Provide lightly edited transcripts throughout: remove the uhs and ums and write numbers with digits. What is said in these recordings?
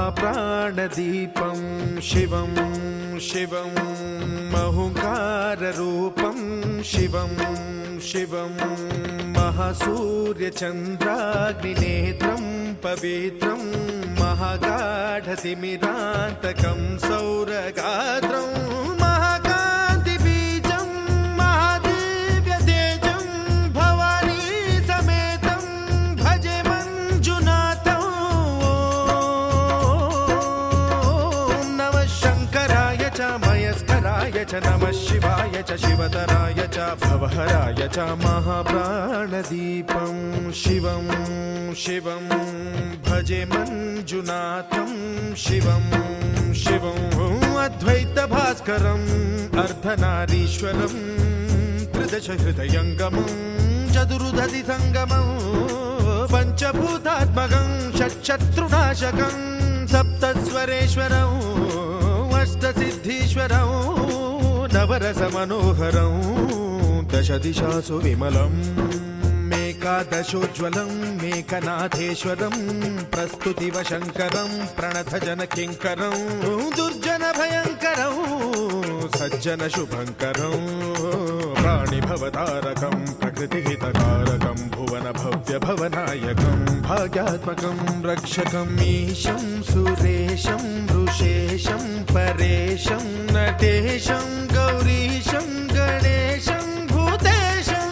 महाप्राणदीपं शिवं शिवं महुङ्काररूपं शिवं शिवं महासूर्यचन्द्राग्निनेत्रं पवित्रं महागाढतिमिरान्तकं सौरगात्रं महाकान्तिबीजं महादिव्यतेजं भवानी समेतं भजे मञ्जुनाथं। ॐ नमः शङ्कराय च मयस्कराय च नमः शिवाय च शिवतराय च भवहराय च महाप्राणदीपं शिवं शिवं भजे मञ्जुनाथं शिवं शिवं अद्वैतभास्करम् अर्धनारीश्वरं त्रिदशहृदयङ्गमं चतुर्दधिसङ्गमं पञ्चभूतात्मकं षट्शत्रुनाशकं सप्तस्वरेश्वरं अष्टसिद्धीश्वरं नवरसमनोहरं दशदिशासु विमलम् एकादशोज्ज्वलं मेकनाथेश्वरं प्रस्तुतिवशङ्करं प्रणतजनकिङ्करं दुर्जनभयङ्करं सज्जनशुभङ्करं प्राणिभवतारकं प्रकृतिहितकारकं भुवनभव्यभवनायकं भाग्यात्मकं रक्षकं ईशं सुरेशं ऋषेशं परेशं नटेशं गौरीशं गणेशं भूतेशं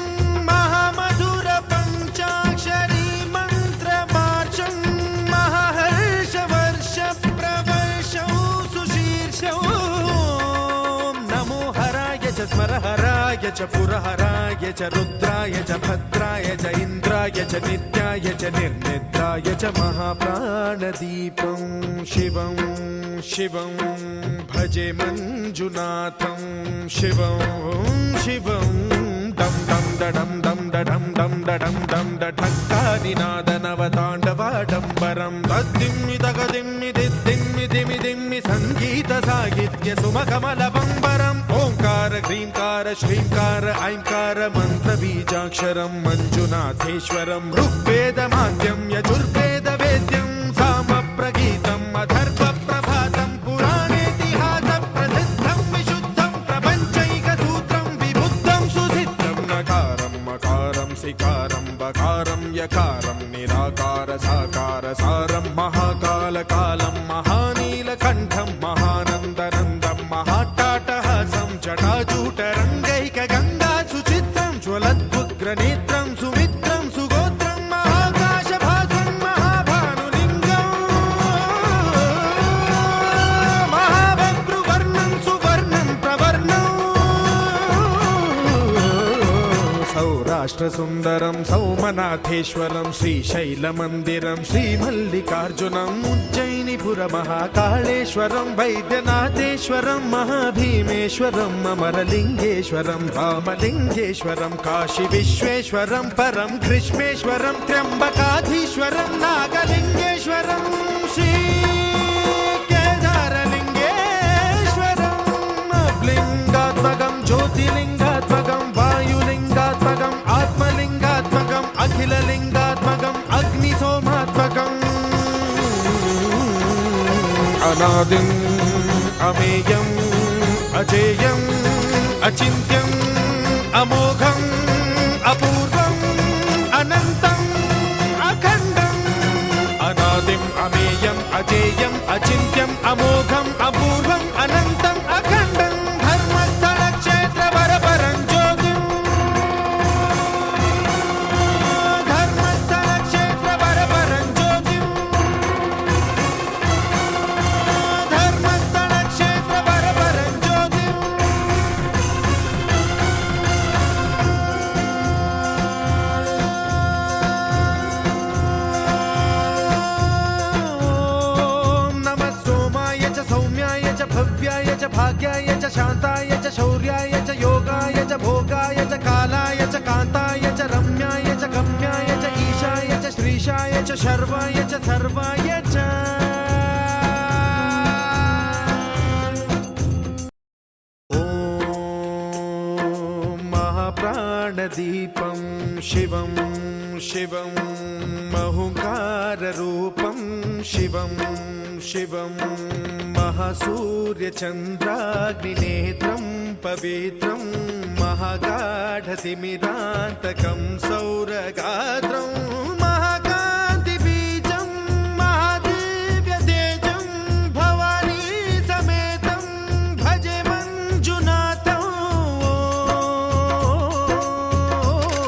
महामधुरपञ्चाक्षरी मन्त्रमार्चं महाहर्षवर्षप्रवर्षं सुशीर्षं नमो हराय च स्मरहराय च पुरहराय च रुद्राय च भद्राय च इन्द्राय च नित्याय च निर्निद्राय च महाप्राणदीपं शिवं शिवं भजे मञ्जुनाथं शिवं शिवं दं दं दडं दं दडं दं दडं दं डठक्कानिनादनवताण्डवाडम्बरं तद्दिम्मि तगदिम्मि दिद्दिम्मि दिमि दिम्मि सङ्गीतसाहित्य सुमकमलबम्बरम् ओङ्कार ह्रीङ्कार श्रीङ्कार ऐङ्कार मन्त्रबीजाक्षरं मञ्जुनाथेश्वरं ऋग्वेदमाद्यं यजुर्वेदवेद्यं सामप्रगीतम् अथर्वप्रभातं पुराणेतिहासप्रसिद्धं विशुद्धं प्रपञ्चैकसूत्रं विबुद्धं सुसिद्धं नकारं मकारं सिकारं बकारं यकारं निराकार साकार सारं महाकालकालं महानीलकण्ठं महानन्दनन्दं महाट्टाटहासं जटाजूटरङ्गैकगङ्गा सुचित्रं ज्वलद्वुग्रनेत्रं सुमित्रं सुगोत्रं महाकाशभासं महाभानुलिङ्गं महाबभ्रुवर्णं सुवर्णं प्रवर्णं सौराष्ट्रसुन्दरं सौमनाथेश्वरं श्रीशैलमन्दिरं श्रीमल्लिकार्जुनम् उज्जयिनीपुरमहाकाळेश्वरं वैद्यनाथेश्वरं महाभीमेश्वरं अमरलिङ्गेश्वरं रामलिङ्गेश्वरं काशीविश्वेश्वरं परं ग्रीष्मेश्वरं त्र्यम्बकाधीश्वरं नागलिङ्गेश्वरं श्रीकेदारलिङ्गेश्वरं लिङ्गात्मकं ज्योतिलिङ्गात्मकं वायुलिङ्गात्मकम् आत्मलिङ्गात्मकम् अखिललिङ्गात्मकम् अग्निसोमात्मकम् अनादिम् अमेयम् अजेयम् अचिन्त्यम् अमोघम् अपूर्वम् अनन्तम् अखण्डम् अनादिम् अमेयम् अजेयम् अचिन्त्यम् अमोघम् अपूर्वम् अनन्तम् अखण्डम् धर्मस्थलक्षेत्रवरपरं ज्योतिम् धर्मस्थलक्षेत्रवरपरं ज्योतिम् धर्मस्थलक्षेत्रवरपरं ज्योतिम् भव्याय च भाग्याय च शान्ताय च शौर्याय च योगाय च भोगाय च कालाय च कान्ताय च रम्याय च गम्याय च ईशाय च श्रीशाय च शर्वाय च सर्वाय च ॐ महाप्राणदीपं शिवं शिवं महुङ्कार रूपं शिवं शिवं महासूर्यचन्द्राग्निनेत्रं पवित्रं महागाढतिमिरान्तकं सौरगात्रं महाकान्तिबीजं महादिव्यतेजं भवानी समेतं भजे मञ्जुनाथं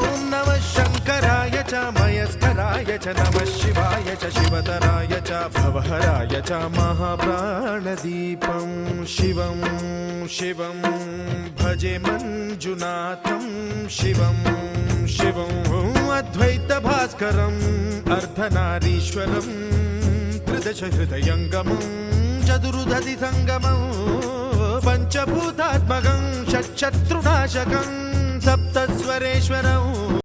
ॐ नमः शङ्कराय च मयस्कराय च नमः शिवाय च शिवतराय च भवहराय च महाप्राणदीपं शिवं शिवं भजे मञ्जुनाथं शिवं शिवं अद्वैतभास्करम् अर्धनारीश्वरं त्रिदशहृदयङ्गमं चतुर्दधिसङ्गमं पञ्चभूतात्मकं षट्शत्रुनाशकं सप्तस्वरेश्वरम्